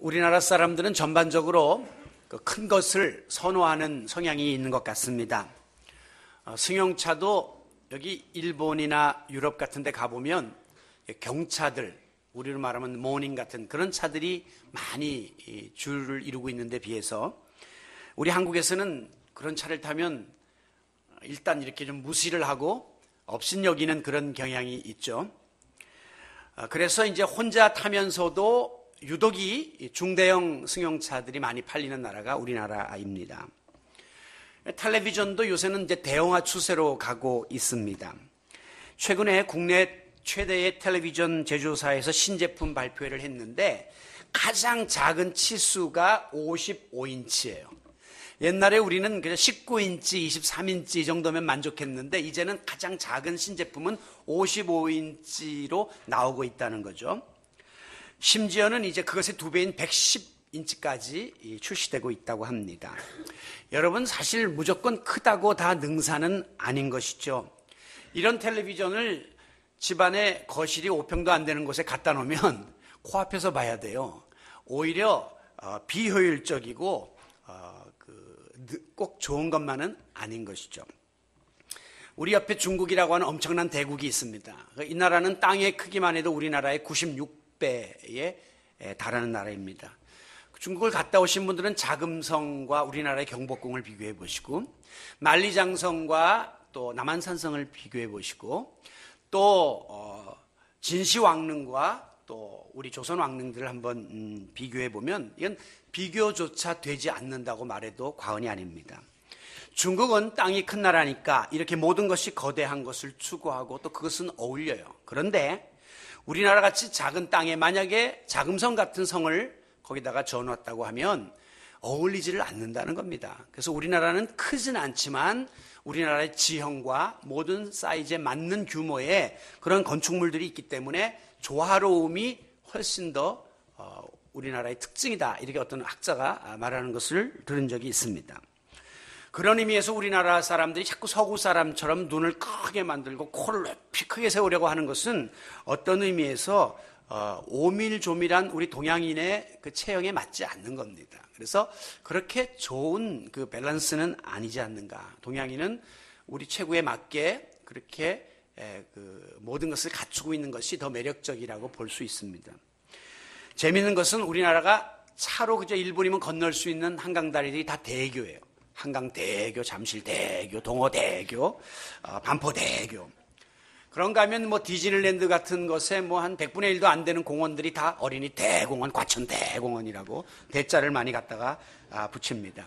우리나라 사람들은 전반적으로 큰 것을 선호하는 성향이 있는 것 같습니다. 승용차도 여기 일본이나 유럽 같은 데 가보면 경차들, 우리로 말하면 모닝 같은 그런 차들이 많이 줄을 이루고 있는데 비해서 우리 한국에서는 그런 차를 타면 일단 이렇게 좀 무시를 하고 업신여기는 그런 경향이 있죠. 그래서 이제 혼자 타면서도 유독이 중대형 승용차들이 많이 팔리는 나라가 우리나라입니다. 텔레비전도 요새는 이제 대형화 추세로 가고 있습니다. 최근에 국내 최대의 텔레비전 제조사에서 신제품 발표를 했는데 가장 작은 치수가 55인치예요. 옛날에 우리는 그냥 19인치, 23인치 이 정도면 만족했는데 이제는 가장 작은 신제품은 55인치로 나오고 있다는 거죠. 심지어는 이제 그것의 2배인 110인치까지 출시되고 있다고 합니다. 여러분, 사실 무조건 크다고 다 능사는 아닌 것이죠. 이런 텔레비전을 집안에 거실이 5평도 안 되는 곳에 갖다 놓으면 코앞에서 봐야 돼요. 오히려 비효율적이고 꼭 좋은 것만은 아닌 것이죠. 우리 옆에 중국이라고 하는 엄청난 대국이 있습니다. 이 나라는 땅의 크기만 해도 우리나라의 96배에 달하는 나라입니다. 중국을 갔다 오신 분들은 자금성과 우리나라의 경복궁을 비교해 보시고 만리장성과 또 남한산성을 비교해 보시고 또 진시황릉과 또 우리 조선 왕릉들을 한번 비교해 보면 이건 비교조차 되지 않는다고 말해도 과언이 아닙니다. 중국은 땅이 큰 나라니까 이렇게 모든 것이 거대한 것을 추구하고 또 그것은 어울려요. 그런데 우리나라 같이 작은 땅에 만약에 자금성 같은 성을 거기다가 지어놨다고 하면 어울리지를 않는다는 겁니다. 그래서 우리나라는 크진 않지만 우리나라의 지형과 모든 사이즈에 맞는 규모의 그런 건축물들이 있기 때문에 조화로움이 훨씬 더 우리나라의 특징이다. 이렇게 어떤 학자가 말하는 것을 들은 적이 있습니다. 그런 의미에서 우리나라 사람들이 자꾸 서구 사람처럼 눈을 크게 만들고 코를 높이 크게 세우려고 하는 것은 어떤 의미에서 오밀조밀한 우리 동양인의 그 체형에 맞지 않는 겁니다. 그래서 그렇게 좋은 그 밸런스는 아니지 않는가. 동양인은 우리 체구에 맞게 그렇게 그 모든 것을 갖추고 있는 것이 더 매력적이라고 볼 수 있습니다. 재미있는 것은 우리나라가 차로 그저 1분이면 건널 수 있는 한강다리들이 다 대교예요. 한강대교, 잠실대교, 동호대교, 반포대교. 그런가 하면 뭐 디즈니랜드 같은 것에 뭐 한 100분의 1도 안 되는 공원들이 다 어린이 대공원, 과천대공원이라고 대자를 많이 갖다가 붙입니다.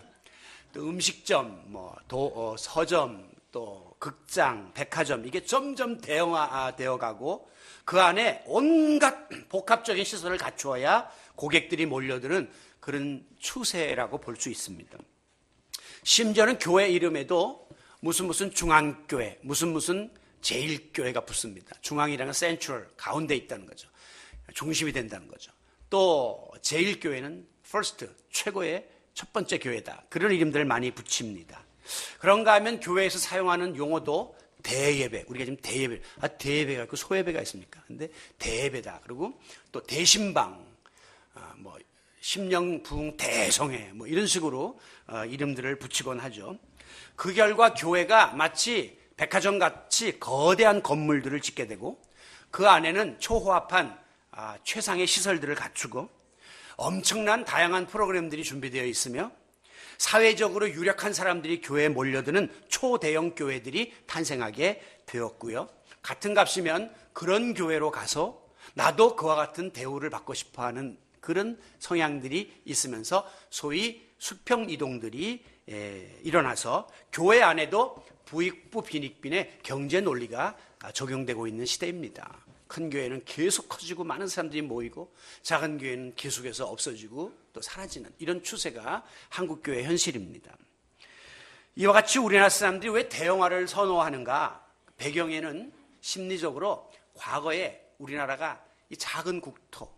또 음식점, 서점, 또 극장, 백화점 이게 점점 대형화되어 가고 그 안에 온갖 복합적인 시설을 갖추어야 고객들이 몰려드는 그런 추세라고 볼 수 있습니다. 심지어는 교회 이름에도 무슨 중앙교회, 무슨 제일교회가 붙습니다. 중앙이라는 건 센트럴, 가운데 있다는 거죠. 중심이 된다는 거죠. 또 제일교회는 first, 최고의 첫 번째 교회다. 그런 이름들을 많이 붙입니다. 그런가 하면 교회에서 사용하는 용어도 대예배, 우리가 지금 대예배, 대예배가 있고 소예배가 있습니까? 근데 대예배다. 그리고 또 대신방, 심령부흥 대성회, 이런 식으로 이름들을 붙이곤 하죠. 그 결과 교회가 마치 백화점 같이 거대한 건물들을 짓게 되고 그 안에는 초호합한 최상의 시설들을 갖추고 엄청난 다양한 프로그램들이 준비되어 있으며 사회적으로 유력한 사람들이 교회에 몰려드는 초대형 교회들이 탄생하게 되었고요. 같은 값이면 그런 교회로 가서 나도 그와 같은 대우를 받고 싶어하는 그런 성향들이 있으면서 소위 수평 이동들이 일어나서 교회 안에도 부익부 빈익빈의 경제 논리가 적용되고 있는 시대입니다. 큰 교회는 계속 커지고 많은 사람들이 모이고 작은 교회는 계속해서 없어지고 또 사라지는 이런 추세가 한국교회의 현실입니다. 이와 같이 우리나라 사람들이 왜 대형화를 선호하는가? 배경에는 심리적으로 과거에 우리나라가 이 작은 국토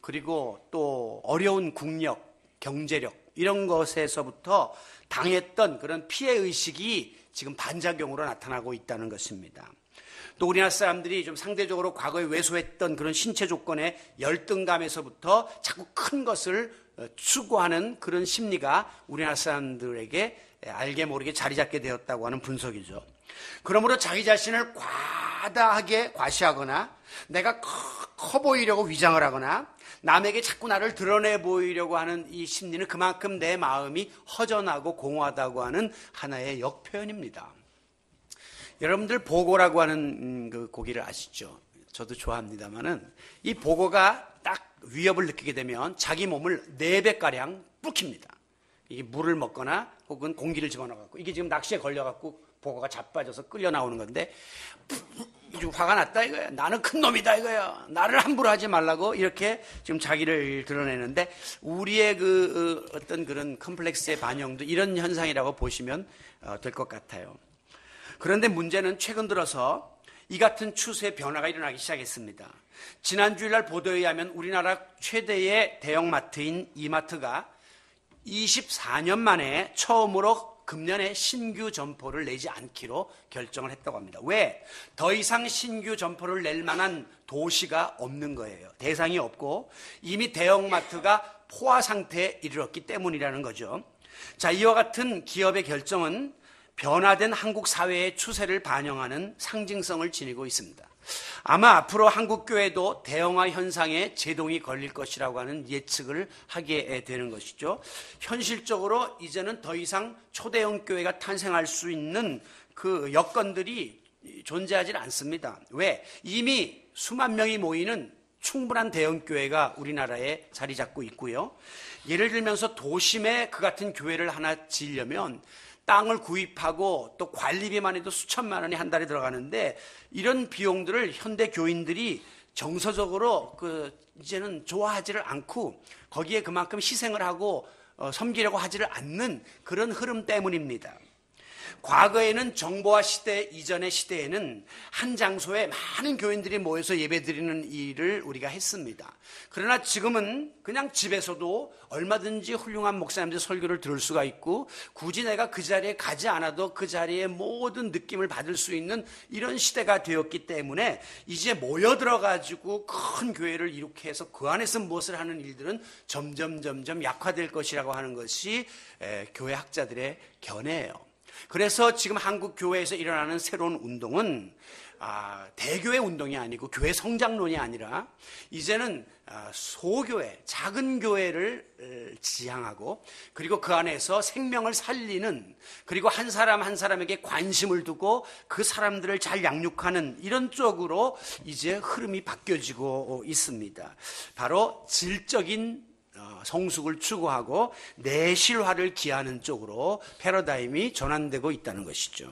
그리고 또 어려운 국력, 경제력 이런 것에서부터 당했던 그런 피해의식이 지금 반작용으로 나타나고 있다는 것입니다. 또 우리나라 사람들이 좀 상대적으로 과거에 왜소했던 그런 신체 조건의 열등감에서부터 자꾸 큰 것을 추구하는 그런 심리가 우리나라 사람들에게 알게 모르게 자리 잡게 되었다고 하는 분석이죠. 그러므로 자기 자신을 과다하게 과시하거나 내가 커 보이려고 위장을 하거나 남에게 자꾸 나를 드러내 보이려고 하는 이 심리는 그만큼 내 마음이 허전하고 공허하다고 하는 하나의 역표현입니다. 여러분들 보고라고 하는 그 고기를 아시죠? 저도 좋아합니다만은 이 보고가 딱 위협을 느끼게 되면 자기 몸을 4배가량 불킵니다. 이게 물을 먹거나 혹은 공기를 집어넣어갖고 이게 지금 낚시에 걸려갖고 보고가 자빠져서 끌려 나오는 건데 좀 화가 났다 이거야. 나는 큰 놈이다 이거야. 나를 함부로 하지 말라고 이렇게 지금 자기를 드러내는데 우리의 그 어떤 그런 컴플렉스의 반영도 이런 현상이라고 보시면 될 것 같아요. 그런데 문제는 최근 들어서 이 같은 추세의 변화가 일어나기 시작했습니다. 지난 주일날 보도에 의하면 우리나라 최대의 대형마트인 이마트가 24년 만에 처음으로 금년에 신규 점포를 내지 않기로 결정을 했다고 합니다. 왜? 더 이상 신규 점포를 낼 만한 도시가 없는 거예요. 대상이 없고 이미 대형마트가 포화 상태에 이르렀기 때문이라는 거죠. 자, 이와 같은 기업의 결정은 변화된 한국 사회의 추세를 반영하는 상징성을 지니고 있습니다. 아마 앞으로 한국 교회도 대형화 현상에 제동이 걸릴 것이라고 하는 예측을 하게 되는 것이죠. 현실적으로 이제는 더 이상 초대형 교회가 탄생할 수 있는 그 여건들이 존재하지 않습니다. 왜? 이미 수만 명이 모이는 충분한 대형 교회가 우리나라에 자리 잡고 있고요. 예를 들면서 도심에 그 같은 교회를 하나 지으려면 땅을 구입하고 또 관리비만 해도 수천만 원이 한 달에 들어가는데 이런 비용들을 현대 교인들이 정서적으로 이제는 좋아하지를 않고 거기에 그만큼 희생을 하고 섬기려고 하지를 않는 그런 흐름 때문입니다. 과거에는 정보화 시대 이전의 시대에는 한 장소에 많은 교인들이 모여서 예배드리는 일을 우리가 했습니다. 그러나 지금은 그냥 집에서도 얼마든지 훌륭한 목사님들 설교를 들을 수가 있고 굳이 내가 그 자리에 가지 않아도 그 자리에 모든 느낌을 받을 수 있는 이런 시대가 되었기 때문에 이제 모여들어가지고 큰 교회를 이룩해 해서 그 안에서 무엇을 하는 일들은 점점 약화될 것이라고 하는 것이 교회 학자들의 견해예요. 그래서 지금 한국 교회에서 일어나는 새로운 운동은 대교회 운동이 아니고 교회 성장론이 아니라 이제는 소교회, 작은 교회를 지향하고 그리고 그 안에서 생명을 살리는 그리고 한 사람 한 사람에게 관심을 두고 그 사람들을 잘 양육하는 이런 쪽으로 이제 흐름이 바뀌어지고 있습니다. 바로 질적인 성숙을 추구하고 내실화를 기하는 쪽으로 패러다임이 전환되고 있다는 것이죠.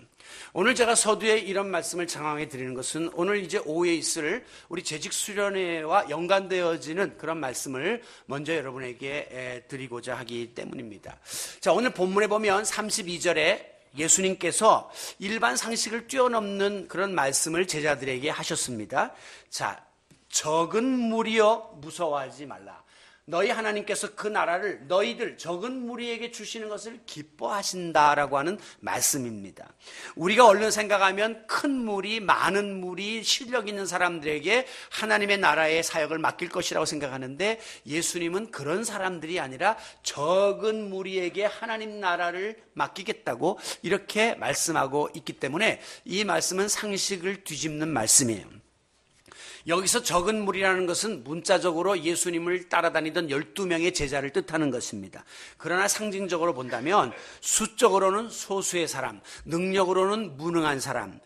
오늘 제가 서두에 이런 말씀을 장황해 드리는 것은 오늘 이제 오후에 있을 우리 재직 수련회와 연관되어지는 그런 말씀을 먼저 여러분에게 드리고자 하기 때문입니다. 자, 오늘 본문에 보면 32절에 예수님께서 일반 상식을 뛰어넘는 그런 말씀을 제자들에게 하셨습니다. 자, 적은 무리여 무서워하지 말라. 너희 하나님께서 그 나라를 너희들 적은 무리에게 주시는 것을 기뻐하신다라고 하는 말씀입니다. 우리가 얼른 생각하면 큰 무리, 많은 무리, 실력 있는 사람들에게 하나님의 나라의 사역을 맡길 것이라고 생각하는데 예수님은 그런 사람들이 아니라 적은 무리에게 하나님 나라를 맡기겠다고 이렇게 말씀하고 있기 때문에 이 말씀은 상식을 뒤집는 말씀이에요. 여기서 적은 무리라는 것은 문자적으로 예수님을 따라다니던 12명의 제자를 뜻하는 것입니다. 그러나 상징적으로 본다면 수적으로는 소수의 사람, 능력으로는 무능한 사람,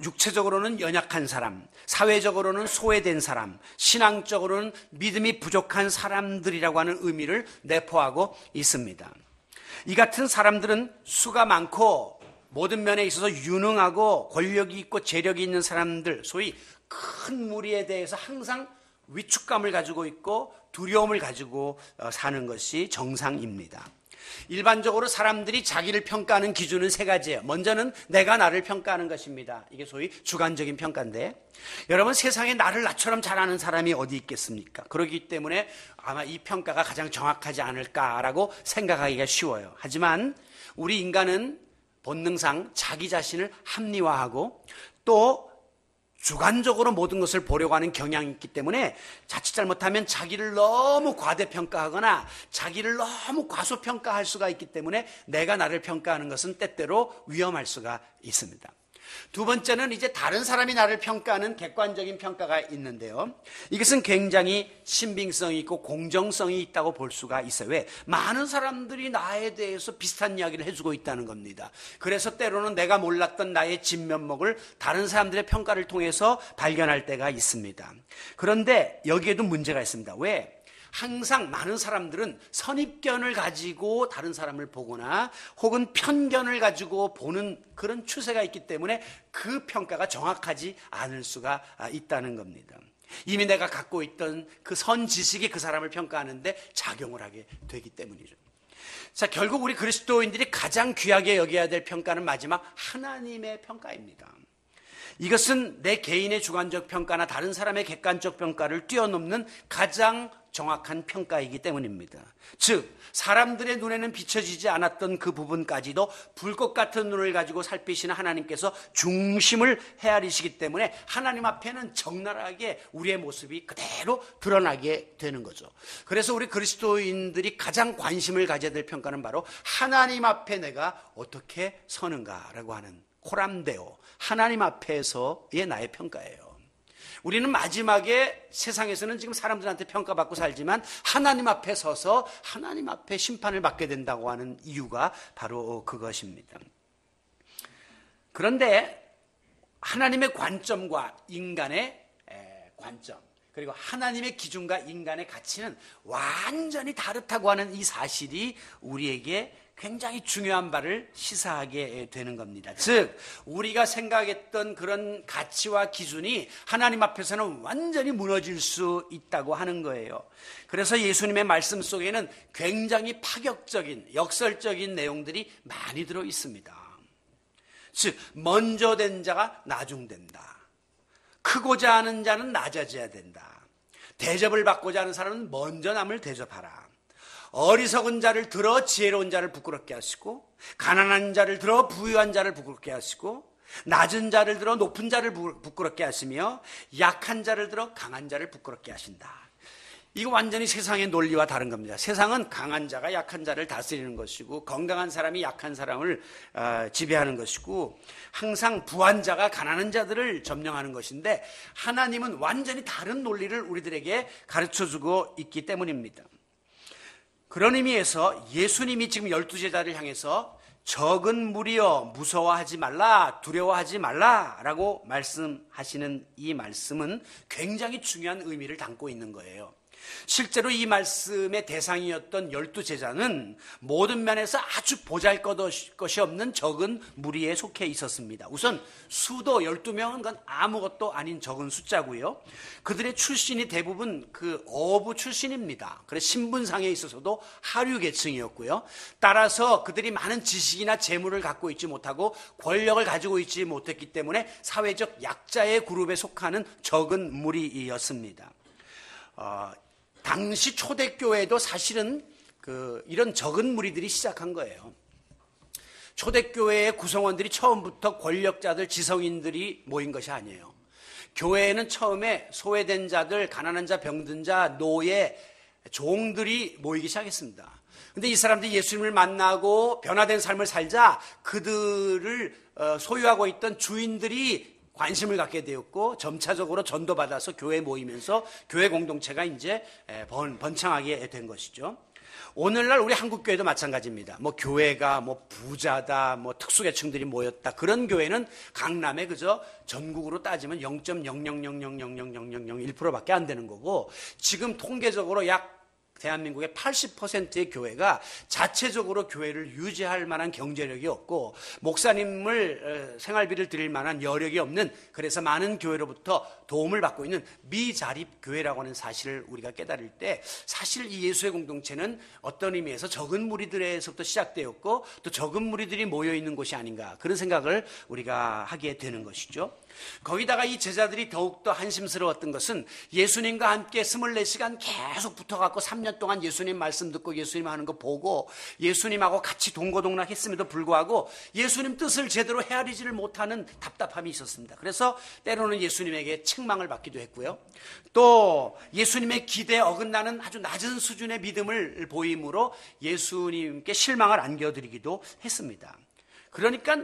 육체적으로는 연약한 사람, 사회적으로는 소외된 사람, 신앙적으로는 믿음이 부족한 사람들이라고 하는 의미를 내포하고 있습니다. 이 같은 사람들은 수가 많고 모든 면에 있어서 유능하고 권력이 있고 재력이 있는 사람들, 소위 큰 무리에 대해서 항상 위축감을 가지고 있고 두려움을 가지고 사는 것이 정상입니다. 일반적으로 사람들이 자기를 평가하는 기준은 세 가지예요. 먼저는 내가 나를 평가하는 것입니다. 이게 소위 주관적인 평가인데 여러분 세상에 나를 나처럼 잘하는 사람이 어디 있겠습니까? 그렇기 때문에 아마 이 평가가 가장 정확하지 않을까라고 생각하기가 쉬워요. 하지만 우리 인간은 본능상 자기 자신을 합리화하고 또 주관적으로 모든 것을 보려고 하는 경향이 있기 때문에 자칫 잘못하면 자기를 너무 과대평가하거나 자기를 너무 과소평가할 수가 있기 때문에 내가 나를 평가하는 것은 때때로 위험할 수가 있습니다. 두 번째는 이제 다른 사람이 나를 평가하는 객관적인 평가가 있는데요. 이것은 굉장히 신빙성이 있고 공정성이 있다고 볼 수가 있어요. 왜? 많은 사람들이 나에 대해서 비슷한 이야기를 해주고 있다는 겁니다. 그래서 때로는 내가 몰랐던 나의 진면목을 다른 사람들의 평가를 통해서 발견할 때가 있습니다. 그런데 여기에도 문제가 있습니다. 왜? 항상 많은 사람들은 선입견을 가지고 다른 사람을 보거나 혹은 편견을 가지고 보는 그런 추세가 있기 때문에 그 평가가 정확하지 않을 수가 있다는 겁니다. 이미 내가 갖고 있던 그 선지식이 그 사람을 평가하는데 작용을 하게 되기 때문이죠. 자, 결국 우리 그리스도인들이 가장 귀하게 여겨야 될 평가는 마지막 하나님의 평가입니다. 이것은 내 개인의 주관적 평가나 다른 사람의 객관적 평가를 뛰어넘는 가장 정확한 평가이기 때문입니다. 즉, 사람들의 눈에는 비춰지지 않았던 그 부분까지도 불꽃 같은 눈을 가지고 살피시는 하나님께서 중심을 헤아리시기 때문에 하나님 앞에는 적나라하게 우리의 모습이 그대로 드러나게 되는 거죠. 그래서 우리 그리스도인들이 가장 관심을 가져야 될 평가는 바로 하나님 앞에 내가 어떻게 서는가라고 하는 코람데오, 하나님 앞에서의 나의 평가예요. 우리는 마지막에 세상에서는 지금 사람들한테 평가받고 살지만 하나님 앞에 서서 하나님 앞에 심판을 받게 된다고 하는 이유가 바로 그것입니다. 그런데 하나님의 관점과 인간의 관점, 그리고 하나님의 기준과 인간의 가치는 완전히 다르다고 하는 이 사실이 우리에게 굉장히 중요한 바를 시사하게 되는 겁니다. 즉, 우리가 생각했던 그런 가치와 기준이 하나님 앞에서는 완전히 무너질 수 있다고 하는 거예요. 그래서 예수님의 말씀 속에는 굉장히 파격적인, 역설적인 내용들이 많이 들어 있습니다. 즉, 먼저 된 자가 나중된다. 크고자 하는 자는 낮아져야 된다. 대접을 받고자 하는 사람은 먼저 남을 대접하라. 어리석은 자를 들어 지혜로운 자를 부끄럽게 하시고, 가난한 자를 들어 부유한 자를 부끄럽게 하시고, 낮은 자를 들어 높은 자를 부끄럽게 하시며, 약한 자를 들어 강한 자를 부끄럽게 하신다. 이거 완전히 세상의 논리와 다른 겁니다. 세상은 강한 자가 약한 자를 다스리는 것이고, 건강한 사람이 약한 사람을 지배하는 것이고, 항상 부한 자가 가난한 자들을 점령하는 것인데, 하나님은 완전히 다른 논리를 우리들에게 가르쳐주고 있기 때문입니다. 그런 의미에서 예수님이 지금 12제자를 향해서 적은 무리여 무서워하지 말라, 두려워하지 말라라고 말씀하시는 이 말씀은 굉장히 중요한 의미를 담고 있는 거예요. 실제로 이 말씀의 대상이었던 12제자는 모든 면에서 아주 보잘것이 없는 적은 무리에 속해 있었습니다. 우선 수도 12명은 그건 아무것도 아닌 적은 숫자고요. 그들의 출신이 대부분 그 어부 출신입니다. 그래서 신분상에 있어서도 하류 계층이었고요. 따라서 그들이 많은 지식이나 재물을 갖고 있지 못하고 권력을 가지고 있지 못했기 때문에 사회적 약자의 그룹에 속하는 적은 무리였습니다. 당시 초대교회도 사실은 이런 적은 무리들이 시작한 거예요. 초대교회의 구성원들이 처음부터 권력자들, 지성인들이 모인 것이 아니에요. 교회에는 처음에 소외된 자들, 가난한 자, 병든 자, 노예, 종들이 모이기 시작했습니다. 근데 이 사람들이 예수님을 만나고 변화된 삶을 살자 그들을 소유하고 있던 주인들이 관심을 갖게 되었고 점차적으로 전도받아서 교회에 모이면서 교회 공동체가 이제 번창하게 된 것이죠. 오늘날 우리 한국교회도 마찬가지입니다. 교회가 부자다, 특수계층들이 모였다. 그런 교회는 강남에 그저 전국으로 따지면 0.000000001%밖에 안 되는 거고, 지금 통계적으로 약 대한민국의 80%의 교회가 자체적으로 교회를 유지할 만한 경제력이 없고 목사님을 생활비를 드릴 만한 여력이 없는, 그래서 많은 교회로부터 도움을 받고 있는 미자립 교회라고 하는 사실을 우리가 깨달을 때, 사실 이 예수의 공동체는 어떤 의미에서 적은 무리들에서부터 시작되었고 또 적은 무리들이 모여있는 곳이 아닌가, 그런 생각을 우리가 하게 되는 것이죠. 거기다가 이 제자들이 더욱더 한심스러웠던 것은 예수님과 함께 24시간 계속 붙어갖고 3년 동안 예수님 말씀 듣고 예수님 하는 거 보고 예수님하고 같이 동고동락 했음에도 불구하고 예수님 뜻을 제대로 헤아리지를 못하는 답답함이 있었습니다. 그래서 때로는 예수님에게 책망을 받기도 했고요. 또 예수님의 기대에 어긋나는 아주 낮은 수준의 믿음을 보임으로 예수님께 실망을 안겨드리기도 했습니다. 그러니까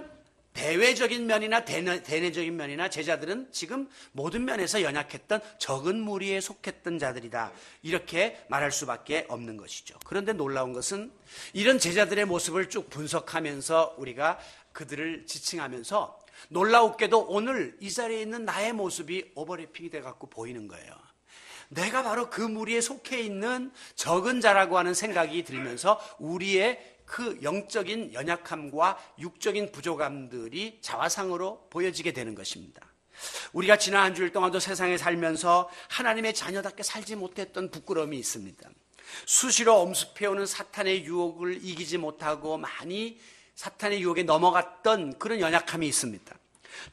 대외적인 면이나 대내적인 면이나 제자들은 지금 모든 면에서 연약했던 적은 무리에 속했던 자들이다, 이렇게 말할 수밖에 없는 것이죠. 그런데 놀라운 것은 이런 제자들의 모습을 쭉 분석하면서 우리가 그들을 지칭하면서 놀라웠게도 오늘 이 자리에 있는 나의 모습이 오버래핑이 돼갖고 보이는 거예요. 내가 바로 그 무리에 속해 있는 적은 자라고 하는 생각이 들면서 우리의 그 영적인 연약함과 육적인 부족함들이 자화상으로 보여지게 되는 것입니다. 우리가 지난 한 주일 동안도 세상에 살면서 하나님의 자녀답게 살지 못했던 부끄러움이 있습니다. 수시로 엄습해오는 사탄의 유혹을 이기지 못하고 많이 사탄의 유혹에 넘어갔던 그런 연약함이 있습니다.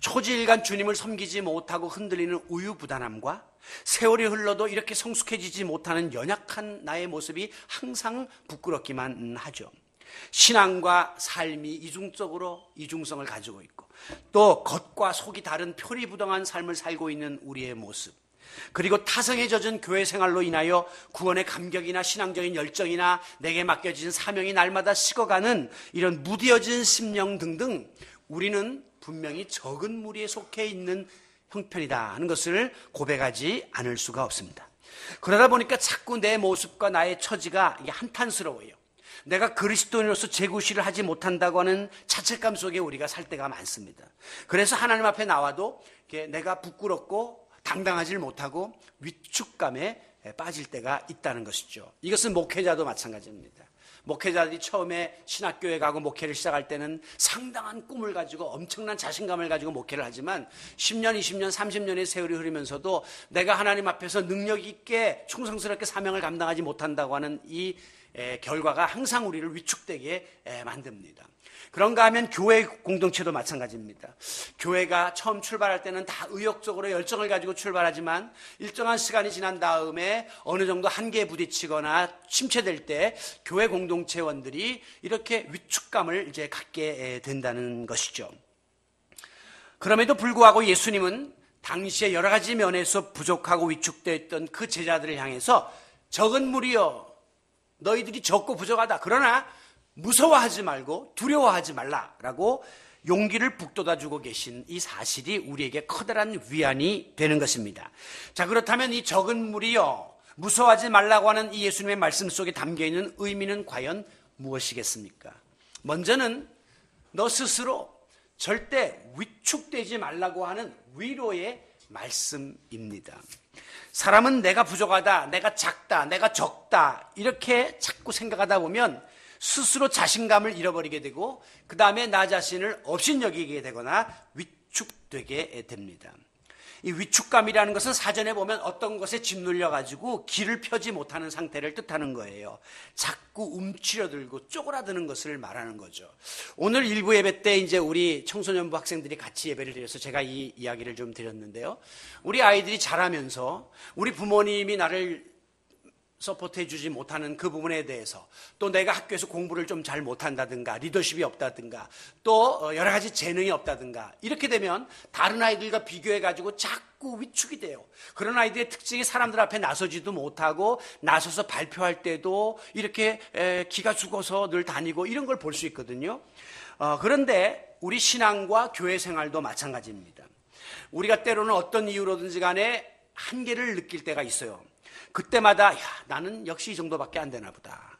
초지일간 주님을 섬기지 못하고 흔들리는 우유부단함과 세월이 흘러도 이렇게 성숙해지지 못하는 연약한 나의 모습이 항상 부끄럽기만 하죠. 신앙과 삶이 이중성을 가지고 있고 또 겉과 속이 다른 표리부동한 삶을 살고 있는 우리의 모습, 그리고 타성에 젖은 교회 생활로 인하여 구원의 감격이나 신앙적인 열정이나 내게 맡겨진 사명이 날마다 식어가는 이런 무뎌진 심령 등등, 우리는 분명히 적은 무리에 속해 있는 형편이다 하는 것을 고백하지 않을 수가 없습니다. 그러다 보니까 자꾸 내 모습과 나의 처지가 한탄스러워요. 내가 그리스도인으로서 재구실을 하지 못한다고 하는 자책감 속에 우리가 살 때가 많습니다. 그래서 하나님 앞에 나와도 내가 부끄럽고 당당하지 못하고 위축감에 빠질 때가 있다는 것이죠. 이것은 목회자도 마찬가지입니다. 목회자들이 처음에 신학교에 가고 목회를 시작할 때는 상당한 꿈을 가지고 엄청난 자신감을 가지고 목회를 하지만 10년, 20년, 30년의 세월이 흐르면서도 내가 하나님 앞에서 능력 있게 충성스럽게 사명을 감당하지 못한다고 하는 이 결과가 항상 우리를 위축되게 만듭니다. 그런가 하면 교회 공동체도 마찬가지입니다. 교회가 처음 출발할 때는 다 의욕적으로 열정을 가지고 출발하지만 일정한 시간이 지난 다음에 어느 정도 한계에 부딪히거나 침체될 때 교회 공동체원들이 이렇게 위축감을 이제 갖게 된다는 것이죠. 그럼에도 불구하고 예수님은 당시에 여러 가지 면에서 부족하고 위축되어 있던 그 제자들을 향해서 적은 무리여, 너희들이 적고 부족하다. 그러나 무서워하지 말고 두려워하지 말라라고 용기를 북돋아주고 계신 이 사실이 우리에게 커다란 위안이 되는 것입니다. 자, 그렇다면 이 적은 무리여, 무서워하지 말라고 하는 이 예수님의 말씀 속에 담겨있는 의미는 과연 무엇이겠습니까? 먼저는 너 스스로 절대 위축되지 말라고 하는 위로의 말씀입니다. 사람은 내가 부족하다, 내가 작다, 내가 적다 이렇게 자꾸 생각하다 보면 스스로 자신감을 잃어버리게 되고 그 다음에 나 자신을 업신여기게 되거나 위축되게 됩니다. 이 위축감이라는 것은 사전에 보면 어떤 것에 짓눌려가지고 길을 펴지 못하는 상태를 뜻하는 거예요. 자꾸 움츠려들고 쪼그라드는 것을 말하는 거죠. 오늘 일부 예배 때 이제 우리 청소년부 학생들이 같이 예배를 드려서 제가 이 이야기를 좀 드렸는데요. 우리 아이들이 자라면서 우리 부모님이 나를 서포트해 주지 못하는 그 부분에 대해서, 또 내가 학교에서 공부를 좀 잘 못한다든가 리더십이 없다든가 또 여러 가지 재능이 없다든가 이렇게 되면 다른 아이들과 비교해 가지고 자꾸 위축이 돼요. 그런 아이들의 특징이 사람들 앞에 나서지도 못하고 나서서 발표할 때도 이렇게 기가 죽어서 늘 다니고 이런 걸 볼 수 있거든요. 그런데 우리 신앙과 교회 생활도 마찬가지입니다. 우리가 때로는 어떤 이유로든지 간에 한계를 느낄 때가 있어요. 그때마다 나는 역시 이 정도밖에 안 되나 보다.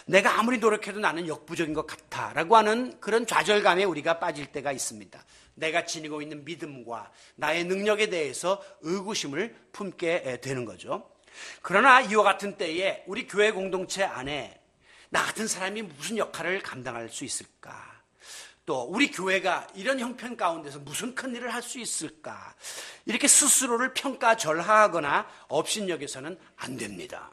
내가 아무리 노력해도 나는 역부족인 것 같아 라고 하는 그런 좌절감에 우리가 빠질 때가 있습니다. 내가 지니고 있는 믿음과 나의 능력에 대해서 의구심을 품게 되는 거죠. 그러나 이와 같은 때에 우리 교회 공동체 안에 나 같은 사람이 무슨 역할을 감당할 수 있을까? 또 우리 교회가 이런 형편 가운데서 무슨 큰 일을 할 수 있을까? 이렇게 스스로를 평가절하하거나 업신여겨서는 안 됩니다.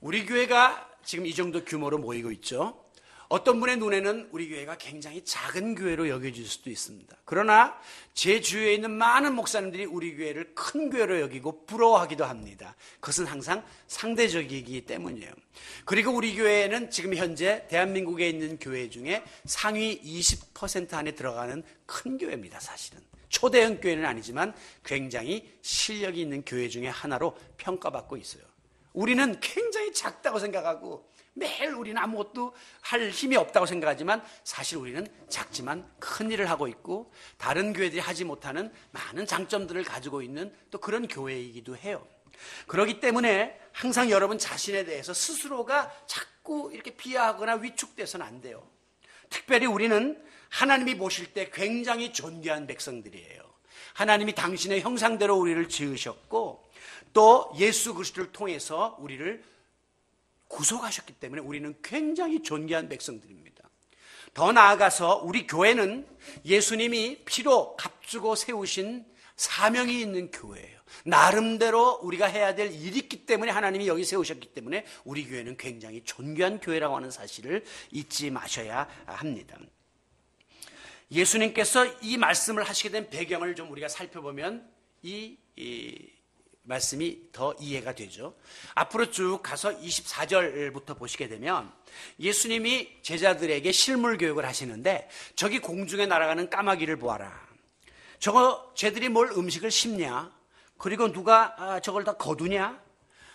우리 교회가 지금 이 정도 규모로 모이고 있죠. 어떤 분의 눈에는 우리 교회가 굉장히 작은 교회로 여겨질 수도 있습니다. 그러나 제 주위에 있는 많은 목사님들이 우리 교회를 큰 교회로 여기고 부러워하기도 합니다. 그것은 항상 상대적이기 때문이에요. 그리고 우리 교회는 지금 현재 대한민국에 있는 교회 중에 상위 20% 안에 들어가는 큰 교회입니다. 사실은 초대형 교회는 아니지만 굉장히 실력이 있는 교회 중에 하나로 평가받고 있어요. 우리는 굉장히 작다고 생각하고 매일 우리는 아무것도 할 힘이 없다고 생각하지만 사실 우리는 작지만 큰 일을 하고 있고 다른 교회들이 하지 못하는 많은 장점들을 가지고 있는 또 그런 교회이기도 해요. 그렇기 때문에 항상 여러분 자신에 대해서 스스로가 자꾸 이렇게 비하하거나 위축돼서는 안 돼요. 특별히 우리는 하나님이 보실 때 굉장히 존귀한 백성들이에요. 하나님이 당신의 형상대로 우리를 지으셨고 또 예수 그리스도를 통해서 우리를 구속하셨기 때문에 우리는 굉장히 존귀한 백성들입니다. 더 나아가서 우리 교회는 예수님이 피로 값주고 세우신 사명이 있는 교회예요. 나름대로 우리가 해야 될 일이 있기 때문에 하나님이 여기 세우셨기 때문에 우리 교회는 굉장히 존귀한 교회라고 하는 사실을 잊지 마셔야 합니다. 예수님께서 이 말씀을 하시게 된 배경을 좀 우리가 살펴보면 이 말씀이 더 이해가 되죠. 앞으로 쭉 가서 24절부터 보시게 되면 예수님이 제자들에게 실물 교육을 하시는데 저기 공중에 날아가는 까마귀를 보아라. 저거 쟤들이 뭘 음식을 심냐? 그리고 누가 저걸 다 거두냐?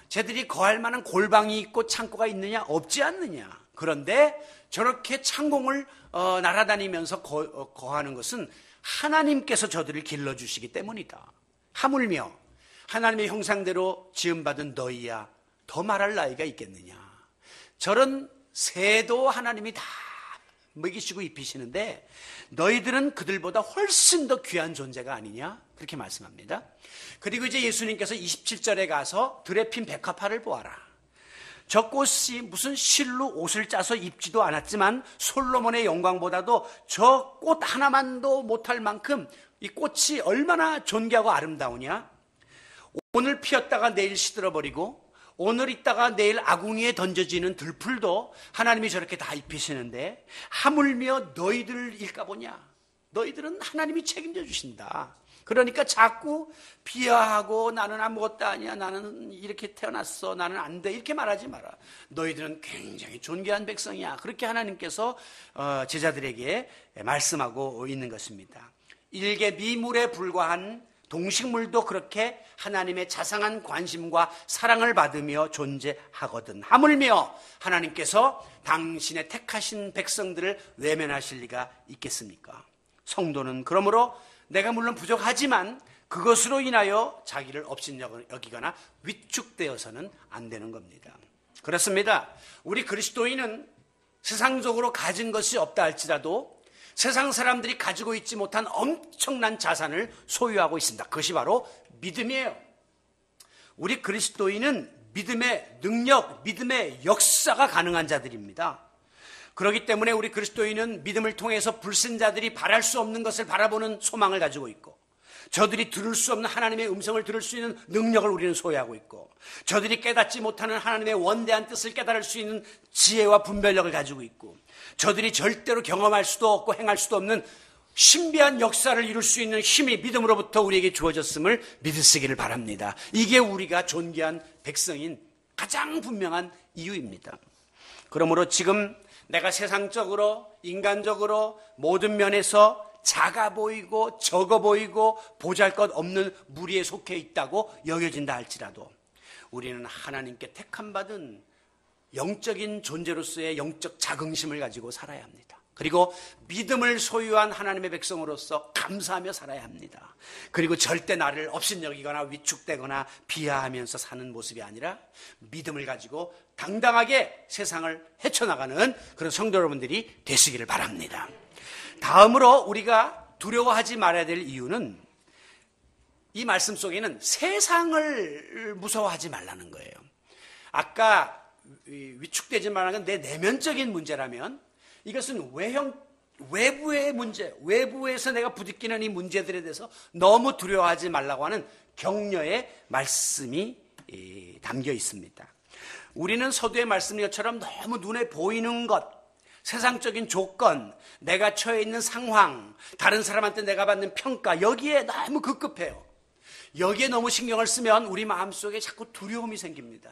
쟤들이 거할 만한 골방이 있고 창고가 있느냐? 없지 않느냐? 그런데 저렇게 창공을 날아다니면서 거하는 것은 하나님께서 저들을 길러주시기 때문이다. 하물며 하나님의 형상대로 지음받은 너희야 더 말할 나이가 있겠느냐. 저런 새도 하나님이 다 먹이시고 입히시는데 너희들은 그들보다 훨씬 더 귀한 존재가 아니냐, 그렇게 말씀합니다. 그리고 이제 예수님께서 27절에 가서 들에 핀 백합화를 보아라. 저 꽃이 무슨 실로 옷을 짜서 입지도 않았지만 솔로몬의 영광보다도 저 꽃 하나만도 못할 만큼 이 꽃이 얼마나 존귀하고 아름다우냐. 오늘 피었다가 내일 시들어버리고 오늘 있다가 내일 아궁이에 던져지는 들풀도 하나님이 저렇게 다 입히시는데 하물며 너희들일까 보냐. 너희들은 하나님이 책임져 주신다. 그러니까 자꾸 비하하고 나는 아무것도 아니야, 나는 이렇게 태어났어, 나는 안 돼, 이렇게 말하지 마라. 너희들은 굉장히 존귀한 백성이야. 그렇게 하나님께서 제자들에게 말씀하고 있는 것입니다. 일개 미물에 불과한 동식물도 그렇게 하나님의 자상한 관심과 사랑을 받으며 존재하거든. 하물며 하나님께서 당신의 택하신 백성들을 외면하실 리가 있겠습니까? 성도는 그러므로 내가 물론 부족하지만 그것으로 인하여 자기를 업신여기거나 위축되어서는 안 되는 겁니다. 그렇습니다. 우리 그리스도인은 세상적으로 가진 것이 없다 할지라도 세상 사람들이 가지고 있지 못한 엄청난 자산을 소유하고 있습니다. 그것이 바로 믿음이에요. 우리 그리스도인은 믿음의 능력, 믿음의 역사가 가능한 자들입니다. 그렇기 때문에 우리 그리스도인은 믿음을 통해서 불신자들이 바랄 수 없는 것을 바라보는 소망을 가지고 있고, 저들이 들을 수 없는 하나님의 음성을 들을 수 있는 능력을 우리는 소유하고 있고, 저들이 깨닫지 못하는 하나님의 원대한 뜻을 깨달을 수 있는 지혜와 분별력을 가지고 있고, 저들이 절대로 경험할 수도 없고 행할 수도 없는 신비한 역사를 이룰 수 있는 힘이 믿음으로부터 우리에게 주어졌음을 믿으시기를 바랍니다. 이게 우리가 존귀한 백성인 가장 분명한 이유입니다. 그러므로 지금 내가 세상적으로, 인간적으로 모든 면에서 작아 보이고 적어 보이고 보잘것없는 무리에 속해 있다고 여겨진다 할지라도 우리는 하나님께 택함받은 영적인 존재로서의 영적 자긍심을 가지고 살아야 합니다. 그리고 믿음을 소유한 하나님의 백성으로서 감사하며 살아야 합니다. 그리고 절대 나를 업신여기거나 위축되거나 비하하면서 사는 모습이 아니라 믿음을 가지고 당당하게 세상을 헤쳐나가는 그런 성도 여러분들이 되시기를 바랍니다. 다음으로 우리가 두려워하지 말아야 될 이유는 이 말씀 속에는 세상을 무서워하지 말라는 거예요. 아까 위축되지 말라는 건 내 내면적인 문제라면 이것은 외부의 문제, 외부에서 내가 부딪히는 이 문제들에 대해서 너무 두려워하지 말라고 하는 격려의 말씀이 담겨 있습니다. 우리는 서두에 말씀인 것처럼 너무 눈에 보이는 것, 세상적인 조건, 내가 처해 있는 상황, 다른 사람한테 내가 받는 평가, 여기에 너무 급급해요. 여기에 너무 신경을 쓰면 우리 마음속에 자꾸 두려움이 생깁니다.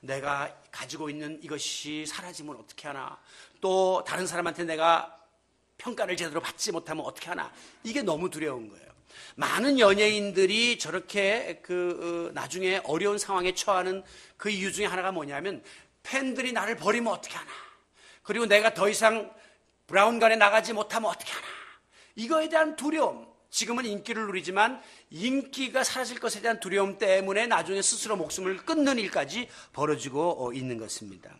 내가 가지고 있는 이것이 사라지면 어떻게 하나, 또 다른 사람한테 내가 평가를 제대로 받지 못하면 어떻게 하나, 이게 너무 두려운 거예요. 많은 연예인들이 저렇게 나중에 어려운 상황에 처하는 그 이유 중에 하나가 뭐냐면, 팬들이 나를 버리면 어떻게 하나, 그리고 내가 더 이상 브라운관에 나가지 못하면 어떻게 하나, 이거에 대한 두려움. 지금은 인기를 누리지만 인기가 사라질 것에 대한 두려움 때문에 나중에 스스로 목숨을 끊는 일까지 벌어지고 있는 것입니다.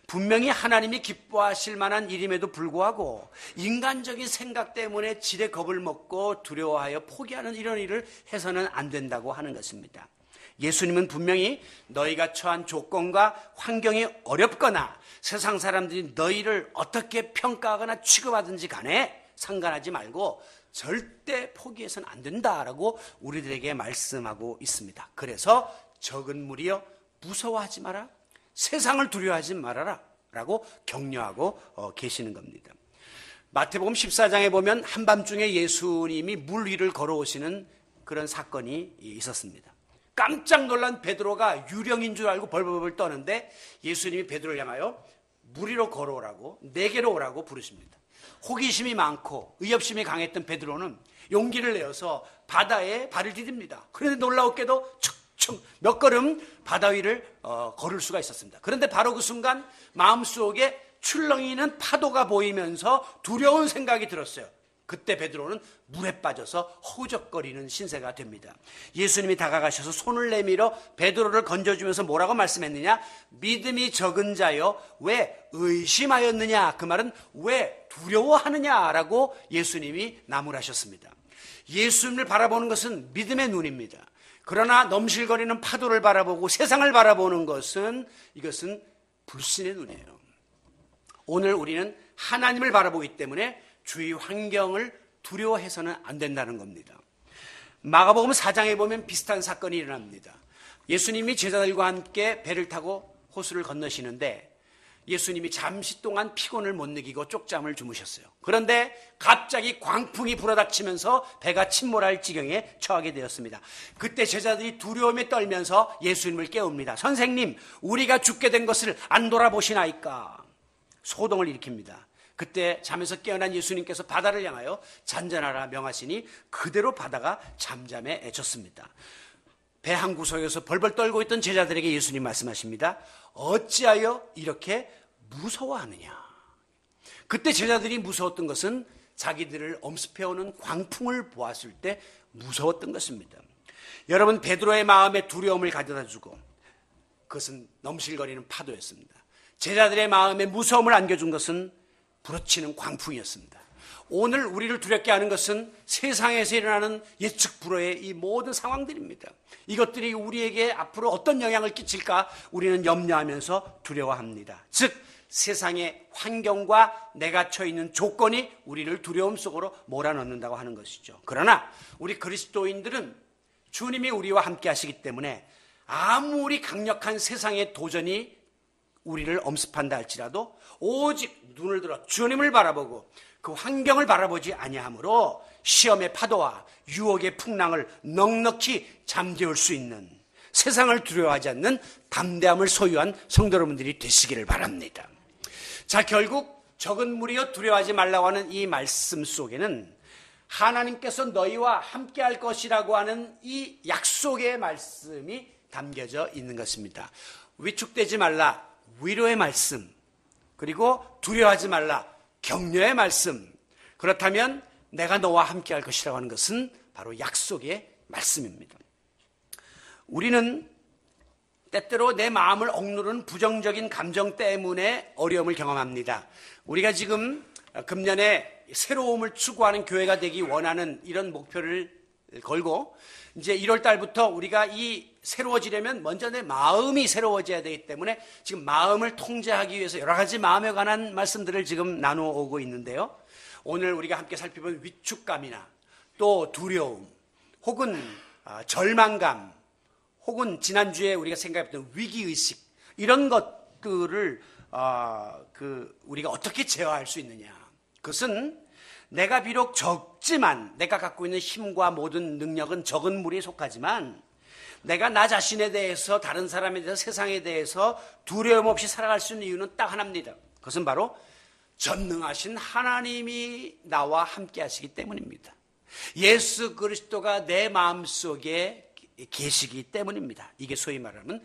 분명히 하나님이 기뻐하실 만한 일임에도 불구하고 인간적인 생각 때문에 지레 겁을 먹고 두려워하여 포기하는 이런 일을 해서는 안 된다고 하는 것입니다. 예수님은 분명히 너희가 처한 조건과 환경이 어렵거나 세상 사람들이 너희를 어떻게 평가하거나 취급하든지 간에 상관하지 말고 절대 포기해서는 안 된다라고 우리들에게 말씀하고 있습니다. 그래서 적은 무리여 무서워하지 마라, 세상을 두려워하지 말아라 라고 격려하고 계시는 겁니다. 마태복음 14장에 보면 한밤중에 예수님이 물 위를 걸어오시는 그런 사건이 있었습니다. 깜짝 놀란 베드로가 유령인 줄 알고 벌벌벌 떠는데 예수님이 베드로를 향하여 물 위로 걸어오라고, 내게로 오라고 부르십니다. 호기심이 많고 의협심이 강했던 베드로는 용기를 내어서 바다에 발을 디딥니다. 그런데 놀라웠게도 척척 몇 걸음 바다 위를 걸을 수가 있었습니다. 그런데 바로 그 순간 마음속에 출렁이는 파도가 보이면서 두려운 생각이 들었어요. 그때 베드로는 물에 빠져서 허우적거리는 신세가 됩니다. 예수님이 다가가셔서 손을 내밀어 베드로를 건져주면서 뭐라고 말씀했느냐? 믿음이 적은 자여 왜 의심하였느냐? 그 말은 왜 두려워하느냐라고 예수님이 나무라셨습니다. 예수님을 바라보는 것은 믿음의 눈입니다. 그러나 넘실거리는 파도를 바라보고 세상을 바라보는 것은 이것은 불신의 눈이에요. 오늘 우리는 하나님을 바라보기 때문에 주위 환경을 두려워해서는 안 된다는 겁니다. 마가복음 4장에 보면 비슷한 사건이 일어납니다. 예수님이 제자들과 함께 배를 타고 호수를 건너시는데 예수님이 잠시 동안 피곤을 못 느끼고 쪽잠을 주무셨어요. 그런데 갑자기 광풍이 불어닥치면서 배가 침몰할 지경에 처하게 되었습니다. 그때 제자들이 두려움에 떨면서 예수님을 깨웁니다. 선생님, 우리가 죽게 된 것을 안 돌아보시나이까? 소동을 일으킵니다. 그때 잠에서 깨어난 예수님께서 바다를 향하여 잔잔하라 명하시니 그대로 바다가 잠잠해졌습니다. 배 한 구석에서 벌벌 떨고 있던 제자들에게 예수님 말씀하십니다. 어찌하여 이렇게 무서워하느냐? 그때 제자들이 무서웠던 것은 자기들을 엄습해오는 광풍을 보았을 때 무서웠던 것입니다. 여러분, 베드로의 마음에 두려움을 가져다주고 그것은 넘실거리는 파도였습니다. 제자들의 마음에 무서움을 안겨준 것은 부러치는 광풍이었습니다. 오늘 우리를 두렵게 하는 것은 세상에서 일어나는 예측 불허의 이 모든 상황들입니다. 이것들이 우리에게 앞으로 어떤 영향을 끼칠까 우리는 염려하면서 두려워합니다. 즉 세상의 환경과 내가 처해 있는 조건이 우리를 두려움 속으로 몰아넣는다고 하는 것이죠. 그러나 우리 그리스도인들은 주님이 우리와 함께 하시기 때문에 아무리 강력한 세상의 도전이 우리를 엄습한다 할지라도 오직 눈을 들어 주님을 바라보고 그 환경을 바라보지 아니하므로 시험의 파도와 유혹의 풍랑을 넉넉히 잠재울 수 있는, 세상을 두려워하지 않는 담대함을 소유한 성도 여러분들이 되시기를 바랍니다. 자, 결국 적은 무리여 두려워하지 말라고 하는 이 말씀 속에는 하나님께서 너희와 함께 할 것이라고 하는 이 약속의 말씀이 담겨져 있는 것입니다. 위축되지 말라, 위로의 말씀, 그리고 두려워하지 말라, 격려의 말씀. 그렇다면 내가 너와 함께 할 것이라고 하는 것은 바로 약속의 말씀입니다. 우리는 때때로 내 마음을 억누르는 부정적인 감정 때문에 어려움을 경험합니다. 우리가 지금 금년에 새로움을 추구하는 교회가 되기 원하는 이런 목표를 걸고 이제 1월 달부터 우리가 이 새로워지려면 먼저 내 마음이 새로워져야 되기 때문에 지금 마음을 통제하기 위해서 여러 가지 마음에 관한 말씀들을 지금 나누어 오고 있는데요. 오늘 우리가 함께 살펴본 위축감이나 또 두려움 혹은 절망감 혹은 지난주에 우리가 생각했던 위기의식, 이런 것들을 우리가 어떻게 제어할 수 있느냐? 그것은 내가 비록 적지만, 내가 갖고 있는 힘과 모든 능력은 적은 무리에 속하지만, 내가 나 자신에 대해서, 다른 사람에 대해서, 세상에 대해서 두려움 없이 살아갈 수 있는 이유는 딱 하나입니다. 그것은 바로 전능하신 하나님이 나와 함께 하시기 때문입니다. 예수 그리스도가 내 마음속에 계시기 때문입니다. 이게 소위 말하는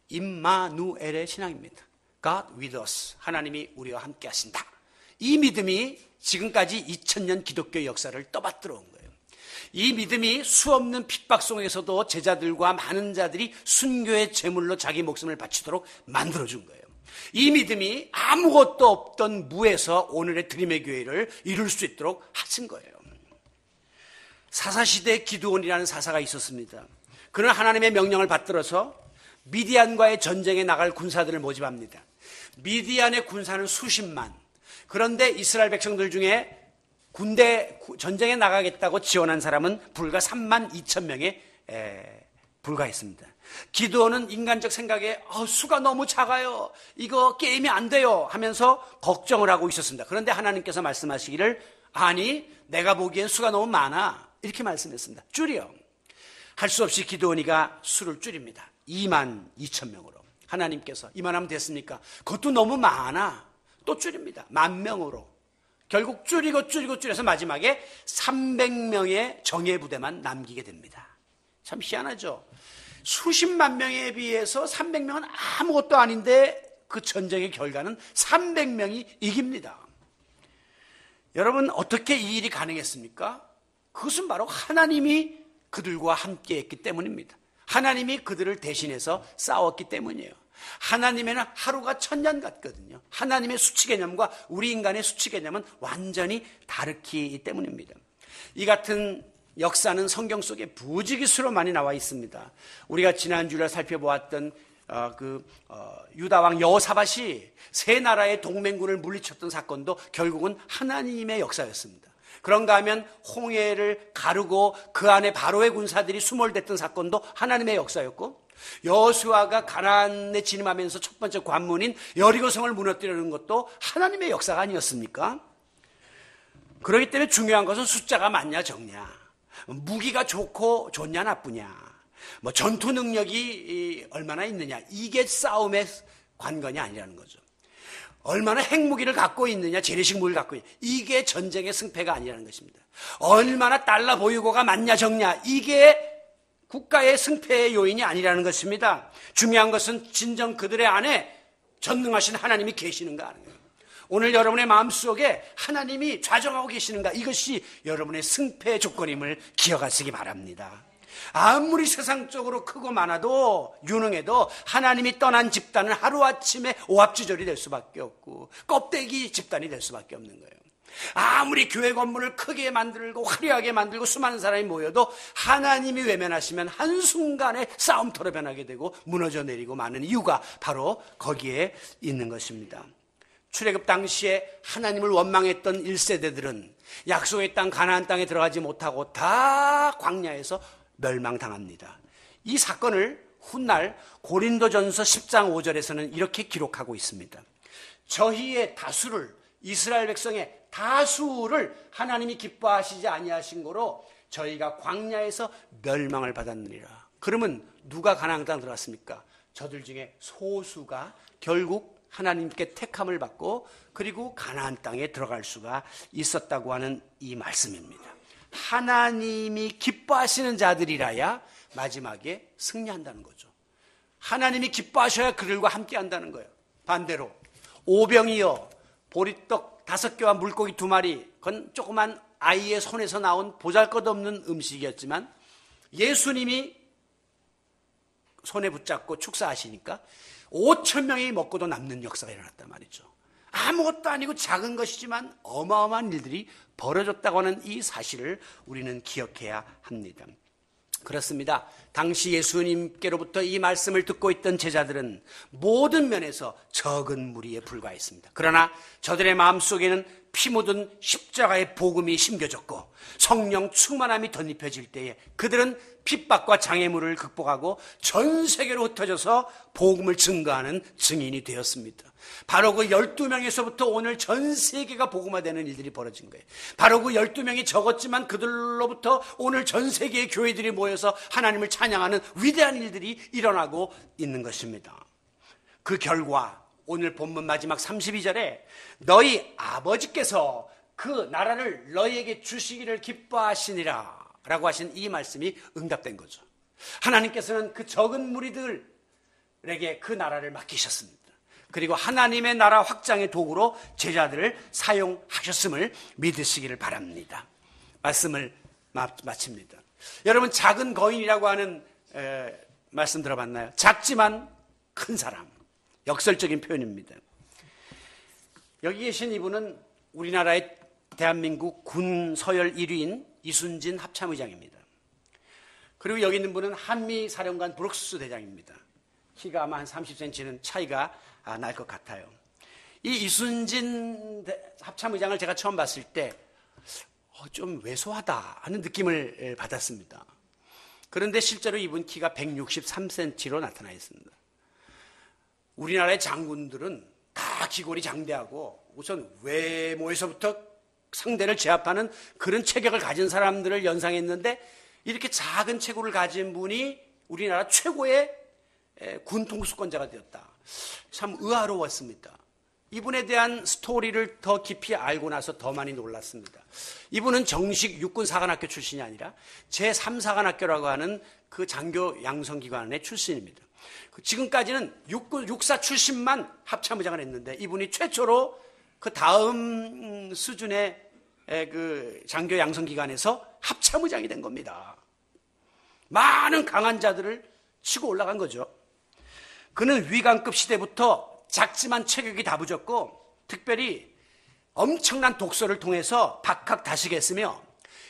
임마누엘의 신앙입니다. God with us. 하나님이 우리와 함께 하신다. 이 믿음이 지금까지 2000년 기독교 역사를 떠받들어 온 거예요. 이 믿음이 수없는 핍박 속에서도 제자들과 많은 자들이 순교의 제물로 자기 목숨을 바치도록 만들어준 거예요. 이 믿음이 아무것도 없던 무에서 오늘의 드림의 교회를 이룰 수 있도록 하신 거예요. 사사시대에 기드온이라는 사사가 있었습니다. 그는 하나님의 명령을 받들어서 미디안과의 전쟁에 나갈 군사들을 모집합니다. 미디안의 군사는 수십만. 그런데 이스라엘 백성들 중에 군대 전쟁에 나가겠다고 지원한 사람은 불과 3만 2천 명에 불과했습니다. 기드온은 인간적 생각에 수가 너무 작아요. 이거 게임이 안 돼요 하면서 걱정을 하고 있었습니다. 그런데 하나님께서 말씀하시기를 아니 내가 보기엔 수가 너무 많아 이렇게 말씀했습니다. 줄여. 할 수 없이 기드온이가 수를 줄입니다. 2만 2천 명으로. 하나님께서 이만하면 됐습니까? 그것도 너무 많아. 또 줄입니다. 10,000명으로. 결국 줄여서 마지막에 300명의 정예부대만 남기게 됩니다. 참 희한하죠. 수십만 명에 비해서 300명은 아무것도 아닌데 그 전쟁의 결과는 300명이 이깁니다. 여러분 어떻게 이 일이 가능했습니까? 그것은 바로 하나님이 그들과 함께 했기 때문입니다. 하나님이 그들을 대신해서 싸웠기 때문이에요. 하나님에는 하루가 1000년 같거든요. 하나님의 수치 개념과 우리 인간의 수치 개념은 완전히 다르기 때문입니다. 이 같은 역사는 성경 속에 부지기수로 많이 나와 있습니다. 우리가 지난주에 살펴보았던 유다왕 여호사밧이 세 나라의 동맹군을 물리쳤던 사건도 결국은 하나님의 역사였습니다. 그런가 하면 홍해를 가르고 그 안에 바로의 군사들이 수몰됐던 사건도 하나님의 역사였고, 여호수아가 가나안에 진입하면서 첫 번째 관문인 여리고성을 무너뜨리는 것도 하나님의 역사가 아니었습니까? 그렇기 때문에 중요한 것은 숫자가 많냐 적냐, 무기가 좋냐 나쁘냐, 전투 능력이 얼마나 있느냐, 이게 싸움의 관건이 아니라는 거죠. 얼마나 핵무기를 갖고 있느냐, 재래식 무기를 갖고 있느냐, 이게 전쟁의 승패가 아니라는 것입니다. 얼마나 달러 보유고가 많냐 적냐, 이게 국가의 승패의 요인이 아니라는 것입니다. 중요한 것은 진정 그들의 안에 전능하신 하나님이 계시는가 하는 거예요. 오늘 여러분의 마음속에 하나님이 좌정하고 계시는가, 이것이 여러분의 승패의 조건임을 기억하시기 바랍니다. 아무리 세상적으로 크고 많아도 유능해도 하나님이 떠난 집단은 하루아침에 오합지졸이 될 수밖에 없고 껍데기 집단이 될 수밖에 없는 거예요. 아무리 교회 건물을 크게 만들고 화려하게 만들고 수많은 사람이 모여도 하나님이 외면하시면 한순간에 싸움터로 변하게 되고 무너져 내리고 마는 이유가 바로 거기에 있는 것입니다. 출애굽 당시에 하나님을 원망했던 1세대들은 약속의 땅 가나안 땅에 들어가지 못하고 다 광야에서 멸망당합니다. 이 사건을 훗날 고린도전서 10장 5절에서는 이렇게 기록하고 있습니다. 저희의 다수를, 이스라엘 백성의 다수를 하나님이 기뻐하시지 아니하신 거로 저희가 광야에서 멸망을 받았느니라. 그러면 누가 가나안 땅 들어왔습니까? 저들 중에 소수가 결국 하나님께 택함을 받고 그리고 가나안 땅에 들어갈 수가 있었다고 하는 이 말씀입니다. 하나님이 기뻐하시는 자들이라야 마지막에 승리한다는 거죠. 하나님이 기뻐하셔야 그들과 함께 한다는 거예요. 반대로 오병이어 보리떡 5개와 물고기 2마리, 그건 조그만 아이의 손에서 나온 보잘것없는 음식이었지만 예수님이 손에 붙잡고 축사하시니까 5,000명이 먹고도 남는 역사가 일어났단 말이죠. 아무것도 아니고 작은 것이지만 어마어마한 일들이 벌어졌다고 하는 이 사실을 우리는 기억해야 합니다. 그렇습니다. 당시 예수님께로부터 이 말씀을 듣고 있던 제자들은 모든 면에서 적은 무리에 불과했습니다. 그러나 저들의 마음속에는 피 묻은 십자가의 복음이 심겨졌고 성령 충만함이 덧입혀질 때에 그들은 핍박과 장애물을 극복하고 전 세계로 흩어져서 복음을 증거하는 증인이 되었습니다. 바로 그 12명에서부터 오늘 전 세계가 복음화되는 일들이 벌어진 거예요. 바로 그 12명이 적었지만 그들로부터 오늘 전 세계의 교회들이 모여서 하나님을 찬양하는 위대한 일들이 일어나고 있는 것입니다. 그 결과 오늘 본문 마지막 32절에 너희 아버지께서 그 나라를 너희에게 주시기를 기뻐하시니라 라고 하신 이 말씀이 응답된 거죠. 하나님께서는 그 적은 무리들에게 그 나라를 맡기셨습니다. 그리고 하나님의 나라 확장의 도구로 제자들을 사용하셨음을 믿으시기를 바랍니다. 말씀을 마칩니다. 여러분, 작은 거인이라고 하는 말씀 들어봤나요? 작지만 큰 사람. 역설적인 표현입니다. 여기 계신 이분은 우리나라의 대한민국 군 서열 1위인 이순진 합참의장입니다. 그리고 여기 있는 분은 한미사령관 브룩스 대장입니다. 키가 아마 한 30cm는 차이가 날 것 같아요. 이 이순진 합참의장을 제가 처음 봤을 때 좀 왜소하다 하는 느낌을 받았습니다. 그런데 실제로 이분 키가 163cm로 나타나 있습니다. 우리나라의 장군들은 다 기골이 장대하고 우선 외모에서부터 상대를 제압하는 그런 체격을 가진 사람들을 연상했는데 이렇게 작은 체구를 가진 분이 우리나라 최고의 군 통수권자가 되었다. 참 의아로웠습니다. 이분에 대한 스토리를 더 깊이 알고 나서 더 많이 놀랐습니다. 이분은 정식 육군사관학교 출신이 아니라 제3사관학교라고 하는 그 장교 양성기관의 출신입니다. 지금까지는 육사 출신만 합참의장을 했는데 이분이 최초로 그 다음 수준의 그 장교 양성기관에서 합참의장이 된 겁니다. 많은 강한 자들을 치고 올라간 거죠. 그는 위관급 시대부터 작지만 체격이 다부졌고 특별히 엄청난 독서를 통해서 박학다식했으며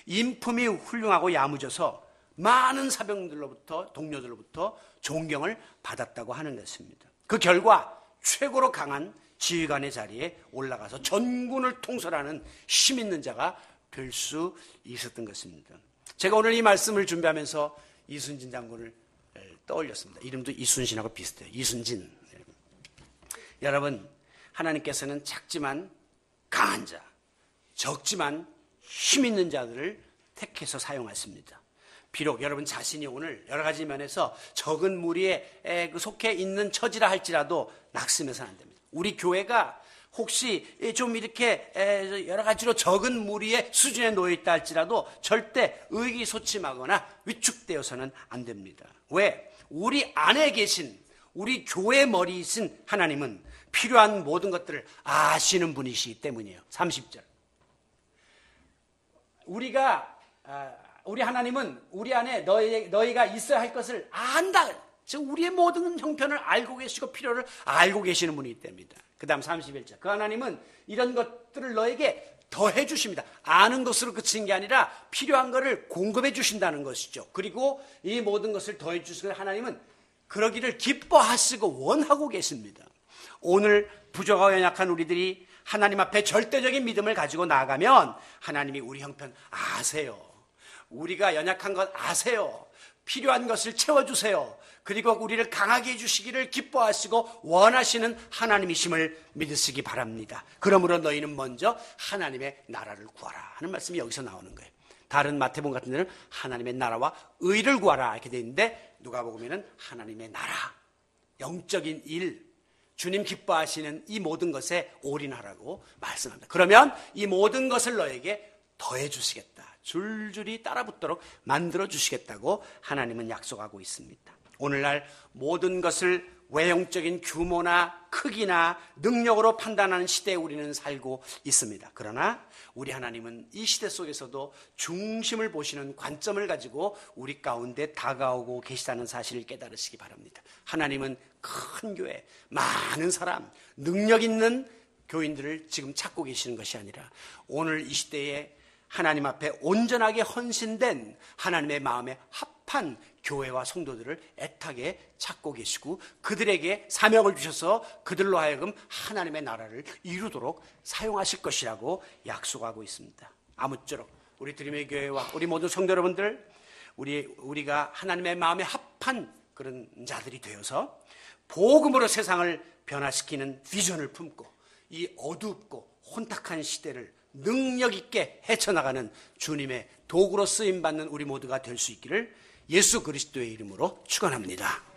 인품이 훌륭하고 야무져서 많은 사병들로부터 동료들로부터 존경을 받았다고 하는 것입니다. 그 결과 최고로 강한 지휘관의 자리에 올라가서 전군을 통솔하는 힘 있는 자가 될 수 있었던 것입니다. 제가 오늘 이 말씀을 준비하면서 이순진 장군을 떠올렸습니다. 이름도 이순신하고 비슷해요. 이순진. 여러분, 하나님께서는 작지만 강한 자, 적지만 힘 있는 자들을 택해서 사용하십니다. 비록 여러분 자신이 오늘 여러 가지 면에서 적은 무리에 속해 있는 처지라 할지라도 낙심해서는 안 됩니다. 우리 교회가 혹시 좀 이렇게 여러 가지로 적은 무리의 수준에 놓여 있다 할지라도 절대 의기소침하거나 위축되어서는 안 됩니다. 왜? 우리 안에 계신 우리 교회 머리이신 하나님은 필요한 모든 것들을 아시는 분이시기 때문이에요. 30절. 우리 하나님은 우리 안에 너희가 있어야 할 것을 안다. 즉 우리의 모든 형편을 알고 계시고 필요를 알고 계시는 분이기 때문입니다. 그 다음 31절. 그 하나님은 이런 것들을 너에게 더해 주십니다. 아는 것으로 그치는 게 아니라 필요한 것을 공급해 주신다는 것이죠. 그리고 이 모든 것을 더해 주시는 하나님은 그러기를 기뻐하시고 원하고 계십니다. 오늘 부족하고 연약한 우리들이 하나님 앞에 절대적인 믿음을 가지고 나아가면 하나님이 우리 형편 아세요. 우리가 연약한 것 아세요. 필요한 것을 채워주세요. 그리고 우리를 강하게 해주시기를 기뻐하시고 원하시는 하나님이심을 믿으시기 바랍니다. 그러므로 너희는 먼저 하나님의 나라를 구하라 하는 말씀이 여기서 나오는 거예요. 다른 마태복음 같은 데는 하나님의 나라와 의를 구하라 이렇게 되어 있는데 누가복음에는 하나님의 나라, 영적인 일, 주님 기뻐하시는 이 모든 것에 올인하라고 말씀합니다. 그러면 이 모든 것을 너에게 더해 주시겠다. 줄줄이 따라붙도록 만들어 주시겠다고 하나님은 약속하고 있습니다. 오늘날 모든 것을 외형적인 규모나 크기나 능력으로 판단하는 시대에 우리는 살고 있습니다. 그러나 우리 하나님은 이 시대 속에서도 중심을 보시는 관점을 가지고 우리 가운데 다가오고 계시다는 사실을 깨달으시기 바랍니다. 하나님은 큰 교회, 많은 사람, 능력 있는 교인들을 지금 찾고 계시는 것이 아니라 오늘 이 시대에 하나님 앞에 온전하게 헌신된 하나님의 마음에 합한 교회와 성도들을 애타게 찾고 계시고 그들에게 사명을 주셔서 그들로 하여금 하나님의 나라를 이루도록 사용하실 것이라고 약속하고 있습니다. 아무쪼록 우리 드림의 교회와 우리 모든 성도 여러분들, 우리가 하나님의 마음에 합한 그런 자들이 되어서 복음으로 세상을 변화시키는 비전을 품고 이 어둡고 혼탁한 시대를 능력 있게 헤쳐나가는 주님의 도구로 쓰임받는 우리 모두가 될 수 있기를 예수 그리스도의 이름으로 축원합니다.